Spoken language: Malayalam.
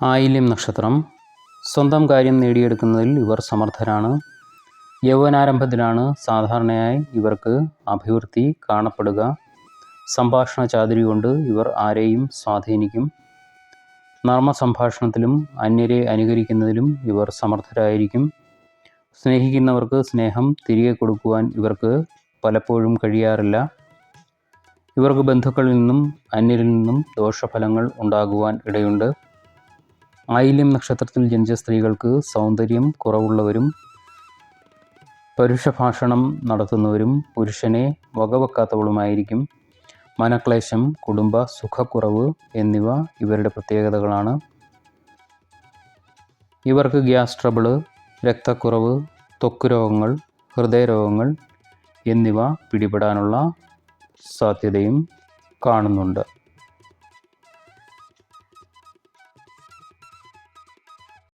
ആയില്യം നക്ഷത്രം. സ്വന്തം കാര്യം നേടിയെടുക്കുന്നതിൽ ഇവർ സമർത്ഥരാണ്. യൗവനാരംഭത്തിലാണ് സാധാരണയായി ഇവർക്ക് അഭിവൃദ്ധി കാണപ്പെടുക. സംഭാഷണ ചാതുരി കൊണ്ട് ഇവർ ആരെയും സ്വാധീനിക്കും. നർമ്മ സംഭാഷണത്തിലും അന്യരെ അനുകരിക്കുന്നതിലും ഇവർ സമർത്ഥരായിരിക്കും. സ്നേഹിക്കുന്നവർക്ക് സ്നേഹം തിരികെ കൊടുക്കുവാൻ ഇവർക്ക് പലപ്പോഴും കഴിയാറില്ല. ഇവർക്ക് ബന്ധുക്കളിൽ നിന്നും അന്യരിൽ നിന്നും ദോഷഫലങ്ങൾ ഉണ്ടാകുവാൻ ഇടയുണ്ട്. ആയില്യം നക്ഷത്രത്തിൽ ജനിച്ച സ്ത്രീകൾക്ക് സൗന്ദര്യം കുറവുള്ളവരും പരുഷഭാഷണം നടത്തുന്നവരും പുരുഷനെ വകവെക്കാത്തവളുമായിരിക്കും. മനക്ലേശം, കുടുംബ സുഖക്കുറവ് എന്നിവ ഇവരുടെ പ്രത്യേകതകളാണ്. ഇവർക്ക് ഗ്യാസ് ട്രബിള്, രക്തക്കുറവ്, ത്വക്ക് രോഗങ്ങൾ, ഹൃദയരോഗങ്ങൾ എന്നിവ പിടിപെടാനുള്ള സാധ്യതയും കാണുന്നുണ്ട്.